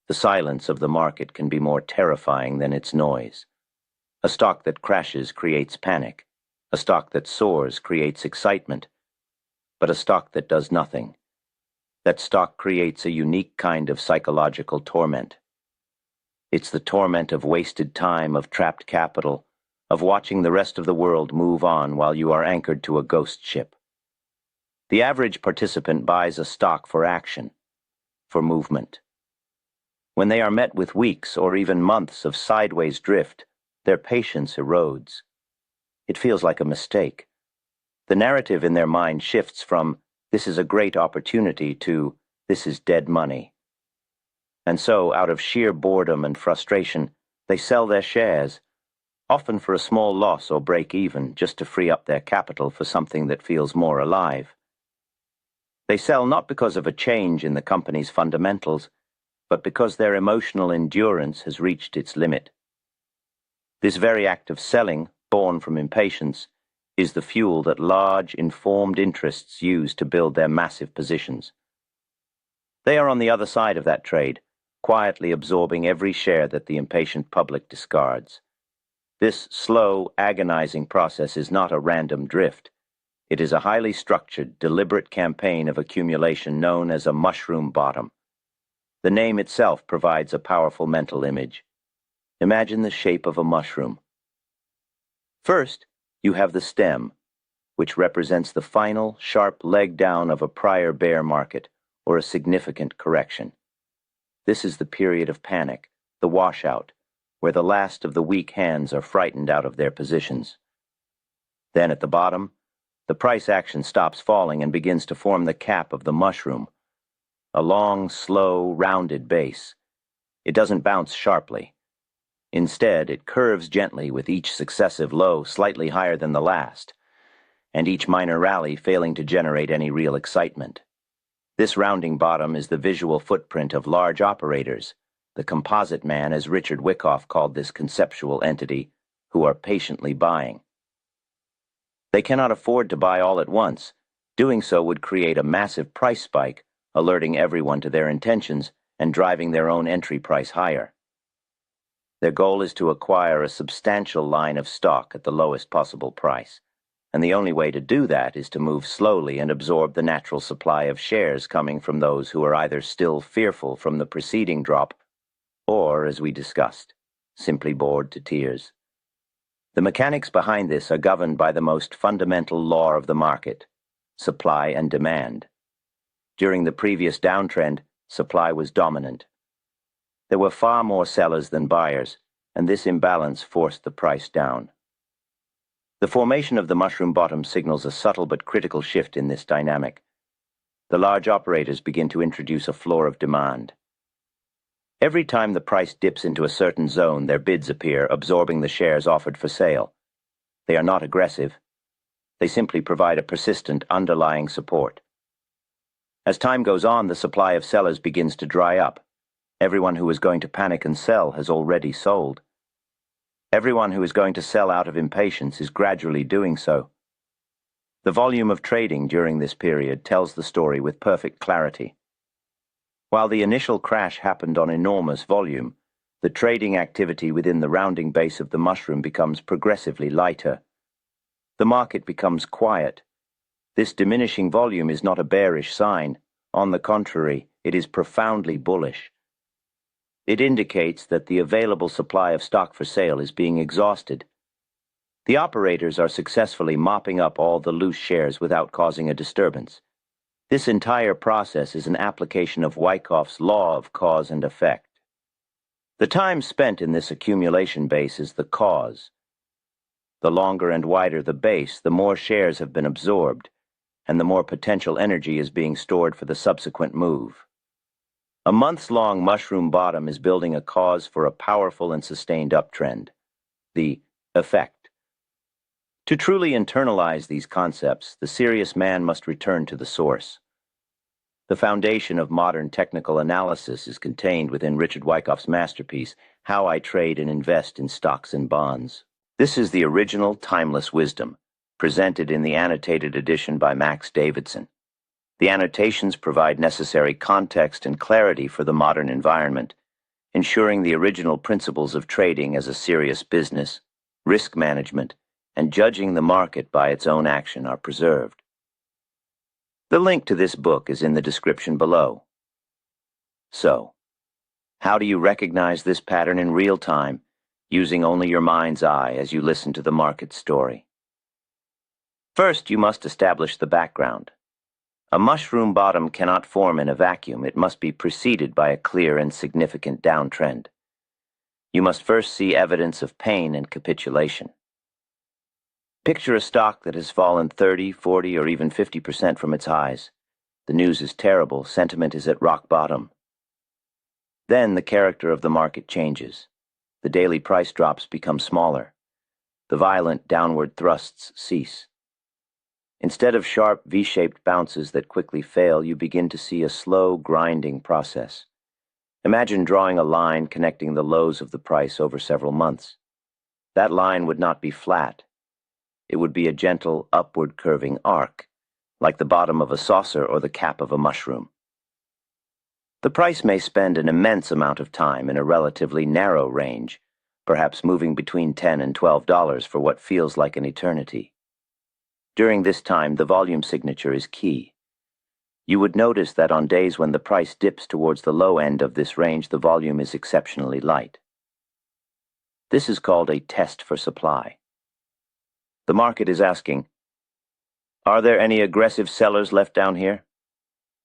The silence of the market can be more terrifying than its noise. A stock that crashes creates panic. A stock that soars creates excitement. But a stock that does nothing, that stock creates a unique kind of psychological torment. It's the torment of wasted time, of trapped capital, of watching the rest of the world move on while you are anchored to a ghost ship. The average participant buys a stock for action, for movement. When they are met with weeks or even months of sideways drift, their patience erodes. It feels like a mistake. The narrative in their mind shifts from, "This is a great opportunity," to, "This is dead money." And so, out of sheer boredom and frustration, they sell their shares, often for a small loss or break even, just to free up their capital for something that feels more alive. They sell not because of a change in the company's fundamentals, but because their emotional endurance has reached its limit. This very act of selling, born from impatience, is the fuel that large, informed interests use to build their massive positions. They are on the other side of that trade, quietly absorbing every share that the impatient public discards. This slow, agonizing process is not a random drift. It is a highly structured, deliberate campaign of accumulation known as a mushroom bottom. The name itself provides a powerful mental image. Imagine the shape of a mushroom. First, you have the stem, which represents the final, sharp leg down of a prior bear market or a significant correction. This is the period of panic, the washout, where the last of the weak hands are frightened out of their positions. Then at the bottom, the price action stops falling and begins to form the cap of the mushroom, a long, slow, rounded base. It doesn't bounce sharply. Instead, it curves gently with each successive low slightly higher than the last, and each minor rally failing to generate any real excitement. This rounding bottom is the visual footprint of large operators, the composite man, as Richard Wyckoff called this conceptual entity, who are patiently buying. They cannot afford to buy all at once. Doing so would create a massive price spike, alerting everyone to their intentions and driving their own entry price higher. Their goal is to acquire a substantial line of stock at the lowest possible price, and the only way to do that is to move slowly and absorb the natural supply of shares coming from those who are either still fearful from the preceding drop or, as we discussed, simply bored to tears. The mechanics behind this are governed by the most fundamental law of the market, supply and demand. During the previous downtrend, supply was dominant. There were far more sellers than buyers, and this imbalance forced the price down. The formation of the mushroom bottom signals a subtle but critical shift in this dynamic. The large operators begin to introduce a floor of demand. Every time the price dips into a certain zone, their bids appear, absorbing the shares offered for sale. They are not aggressive. They simply provide a persistent underlying support. As time goes on, the supply of sellers begins to dry up. Everyone who is going to panic and sell has already sold. Everyone who is going to sell out of impatience is gradually doing so. The volume of trading during this period tells the story with perfect clarity. While the initial crash happened on enormous volume, the trading activity within the rounding base of the mushroom becomes progressively lighter. The market becomes quiet. This diminishing volume is not a bearish sign. On the contrary, it is profoundly bullish. It indicates that the available supply of stock for sale is being exhausted. The operators are successfully mopping up all the loose shares without causing a disturbance. This entire process is an application of Wyckoff's law of cause and effect. The time spent in this accumulation base is the cause. The longer and wider the base, the more shares have been absorbed, and the more potential energy is being stored for the subsequent move. A months-long mushroom bottom is building a cause for a powerful and sustained uptrend, the effect. To truly internalize these concepts, the serious man must return to the source. The foundation of modern technical analysis is contained within Richard Wyckoff's masterpiece, How I Trade and Invest in Stocks and Bonds. This is the original, timeless wisdom, presented in the annotated edition by Max Davidson. The annotations provide necessary context and clarity for the modern environment, ensuring the original principles of trading as a serious business, risk management, and judging the market by its own action are preserved. The link to this book is in the description below. So, how do you recognize this pattern in real time, using only your mind's eye as you listen to the market story? First, you must establish the background. A mushroom bottom cannot form in a vacuum. It must be preceded by a clear and significant downtrend. You must first see evidence of pain and capitulation. Picture a stock that has fallen 30, 40, or even 50% from its highs. The news is terrible. Sentiment is at rock bottom. Then the character of the market changes. The daily price drops become smaller. The violent downward thrusts cease. Instead of sharp V-shaped bounces that quickly fail, you begin to see a slow, grinding process. Imagine drawing a line connecting the lows of the price over several months. That line would not be flat. It would be a gentle, upward curving arc, like the bottom of a saucer or the cap of a mushroom. The price may spend an immense amount of time in a relatively narrow range, perhaps moving between $10 and $12 for what feels like an eternity. During this time, the volume signature is key. You would notice that on days when the price dips towards the low end of this range, the volume is exceptionally light. This is called a test for supply. The market is asking, are there any aggressive sellers left down here?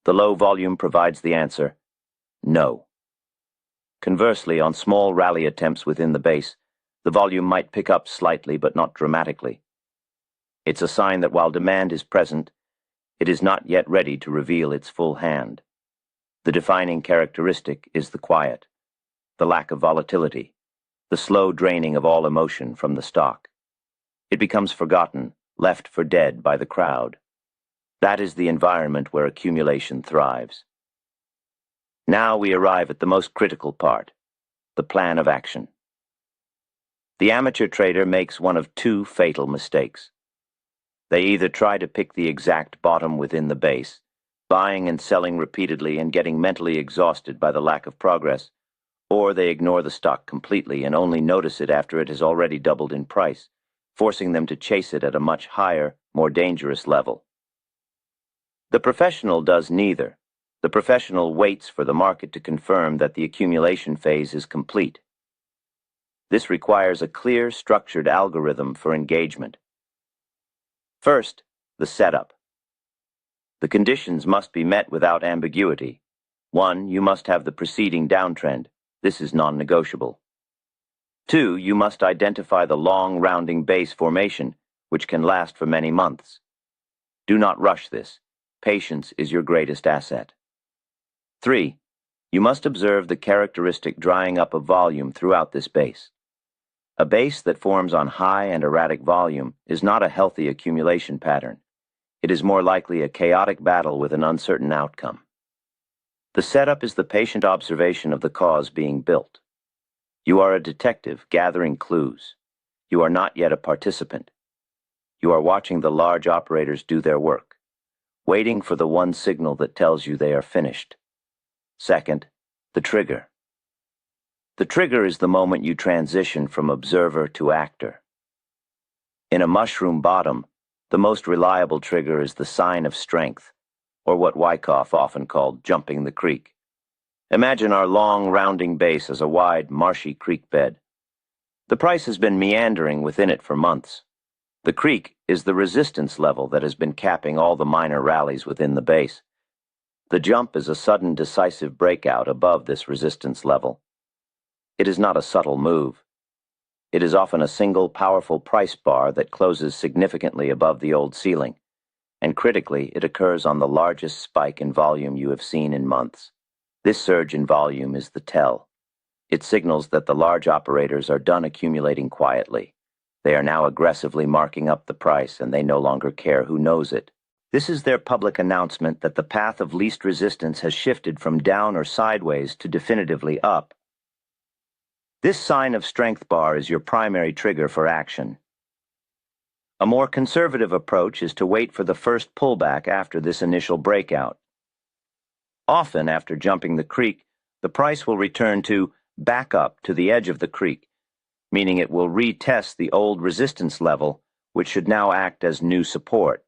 The low volume provides the answer, no. Conversely, on small rally attempts within the base, the volume might pick up slightly but not dramatically. It's a sign that while demand is present, it is not yet ready to reveal its full hand. The defining characteristic is the quiet, the lack of volatility, the slow draining of all emotion from the stock. It becomes forgotten, left for dead by the crowd. That is the environment where accumulation thrives. Now we arrive at the most critical part, the plan of action. The amateur trader makes one of two fatal mistakes. They either try to pick the exact bottom within the base, buying and selling repeatedly and getting mentally exhausted by the lack of progress, or they ignore the stock completely and only notice it after it has already doubled in price, forcing them to chase it at a much higher, more dangerous level. The professional does neither. The professional waits for the market to confirm that the accumulation phase is complete. This requires a clear, structured algorithm for engagement. First, the setup. The conditions must be met without ambiguity. 1, you must have the preceding downtrend. This is non-negotiable. 2, you must identify the long rounding base formation, which can last for many months. Do not rush this. Patience is your greatest asset. 3, you must observe the characteristic drying up of volume throughout this base. A base that forms on high and erratic volume is not a healthy accumulation pattern. It is more likely a chaotic battle with an uncertain outcome. The setup is the patient observation of the cause being built. You are a detective gathering clues. You are not yet a participant. You are watching the large operators do their work, waiting for the one signal that tells you they are finished. Second, the trigger. The trigger is the moment you transition from observer to actor. In a mushroom bottom, the most reliable trigger is the sign of strength, or what Wyckoff often called jumping the creek. Imagine our long, rounding base as a wide, marshy creek bed. The price has been meandering within it for months. The creek is the resistance level that has been capping all the minor rallies within the base. The jump is a sudden, decisive breakout above this resistance level. It is not a subtle move. It is often a single, powerful price bar that closes significantly above the old ceiling, and critically, it occurs on the largest spike in volume you have seen in months. This surge in volume is the tell. It signals that the large operators are done accumulating quietly. They are now aggressively marking up the price, and they no longer care who knows it. This is their public announcement that the path of least resistance has shifted from down or sideways to definitively up. This sign of strength bar is your primary trigger for action. A more conservative approach is to wait for the first pullback after this initial breakout. Often, after jumping the creek, the price will return to back up to the edge of the creek, meaning it will retest the old resistance level, which should now act as new support.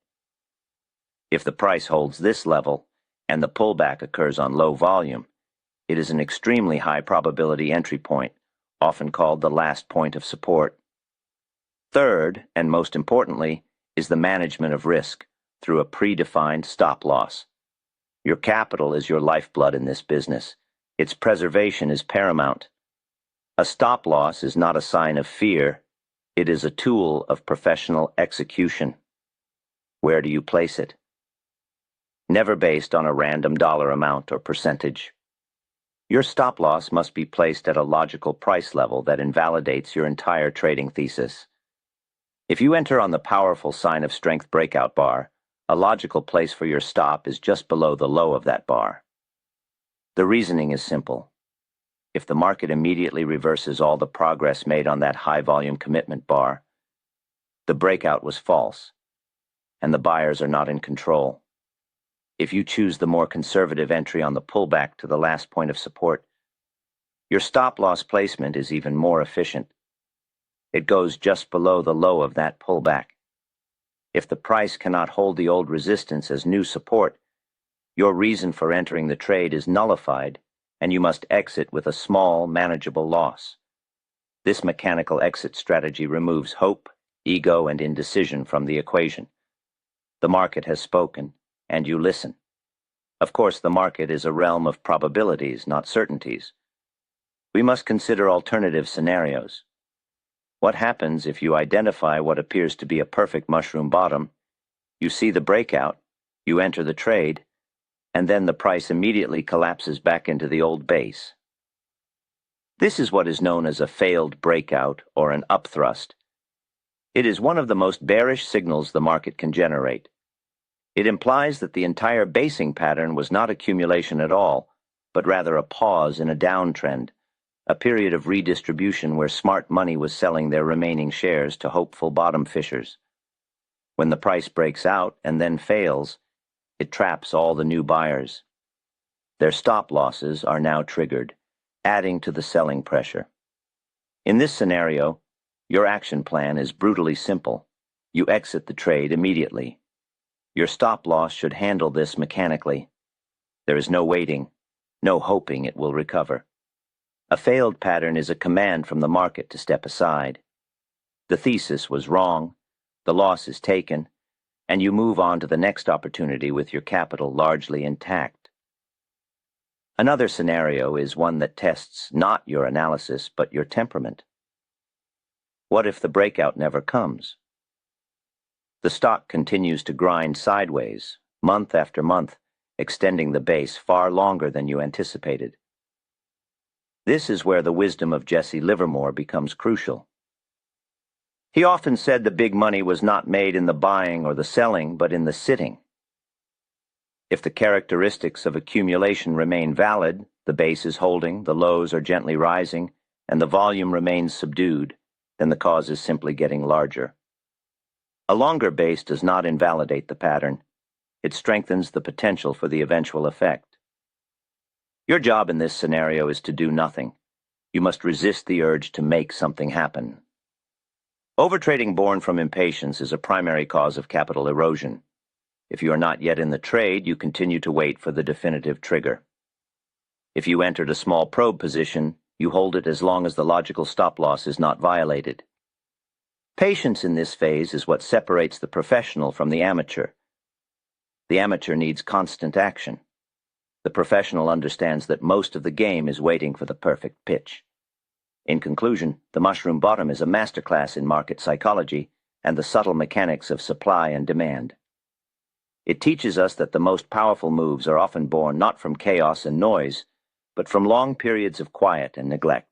If the price holds this level, and the pullback occurs on low volume, it is an extremely high probability entry point, often called the last point of support. Third, and most importantly, is the management of risk through a predefined stop loss. Your capital is your lifeblood in this business. Its preservation is paramount. A stop loss is not a sign of fear. It is a tool of professional execution. Where do you place it? Never based on a random dollar amount or percentage. Your stop loss must be placed at a logical price level that invalidates your entire trading thesis. If you enter on the powerful sign of strength breakout bar, a logical place for your stop is just below the low of that bar. The reasoning is simple. If the market immediately reverses all the progress made on that high-volume commitment bar, the breakout was false, and the buyers are not in control. If you choose the more conservative entry on the pullback to the last point of support, your stop-loss placement is even more efficient. It goes just below the low of that pullback. If the price cannot hold the old resistance as new support, your reason for entering the trade is nullified, and you must exit with a small, manageable loss. This mechanical exit strategy removes hope, ego, and indecision from the equation. The market has spoken, and you listen. Of course, the market is a realm of probabilities, not certainties. We must consider alternative scenarios. What happens if you identify what appears to be a perfect mushroom bottom, you see the breakout, you enter the trade, and then the price immediately collapses back into the old base? This is what is known as a failed breakout or an upthrust. It is one of the most bearish signals the market can generate. It implies that the entire basing pattern was not accumulation at all, but rather a pause in a downtrend, a period of redistribution where smart money was selling their remaining shares to hopeful bottom fishers. When the price breaks out and then fails, it traps all the new buyers. Their stop losses are now triggered, adding to the selling pressure. In this scenario, your action plan is brutally simple. You exit the trade immediately. Your stop loss should handle this mechanically. There is no waiting, no hoping it will recover. A failed pattern is a command from the market to step aside. The thesis was wrong, the loss is taken, and you move on to the next opportunity with your capital largely intact. Another scenario is one that tests not your analysis but your temperament. What if the breakout never comes? The stock continues to grind sideways, month after month, extending the base far longer than you anticipated. This is where the wisdom of Jesse Livermore becomes crucial. He often said the big money was not made in the buying or the selling, but in the sitting. If the characteristics of accumulation remain valid, the base is holding, the lows are gently rising, and the volume remains subdued, then the cause is simply getting larger. A longer base does not invalidate the pattern. It strengthens the potential for the eventual effect. Your job in this scenario is to do nothing. You must resist the urge to make something happen. Overtrading born from impatience is a primary cause of capital erosion. If you are not yet in the trade, you continue to wait for the definitive trigger. If you entered a small probe position, you hold it as long as the logical stop loss is not violated. Patience in this phase is what separates the professional from the amateur. The amateur needs constant action. The professional understands that most of the game is waiting for the perfect pitch. In conclusion, the mushroom bottom is a masterclass in market psychology and the subtle mechanics of supply and demand. It teaches us that the most powerful moves are often born not from chaos and noise, but from long periods of quiet and neglect.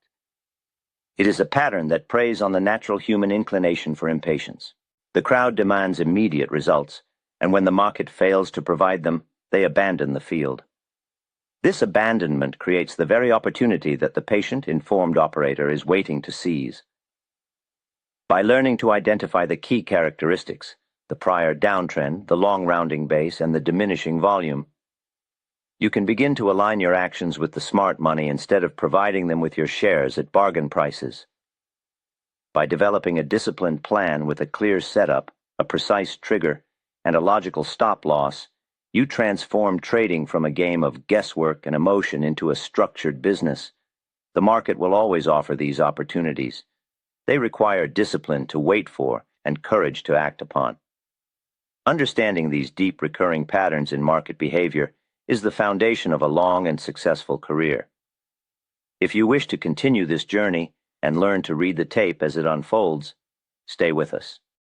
It is a pattern that preys on the natural human inclination for impatience. The crowd demands immediate results, and when the market fails to provide them, they abandon the field. This abandonment creates the very opportunity that the patient, informed operator is waiting to seize. By learning to identify the key characteristics, the prior downtrend, the long rounding base, and the diminishing volume, You can begin to align your actions with the smart money instead of providing them with your shares at bargain prices. By developing a disciplined plan with a clear setup, a precise trigger, and a logical stop-loss, you transform trading from a game of guesswork and emotion into a structured business. The market will always offer these opportunities. They require discipline to wait for and courage to act upon. Understanding these deep recurring patterns in market behavior is the foundation of a long and successful career. If you wish to continue this journey and learn to read the tape as it unfolds, stay with us.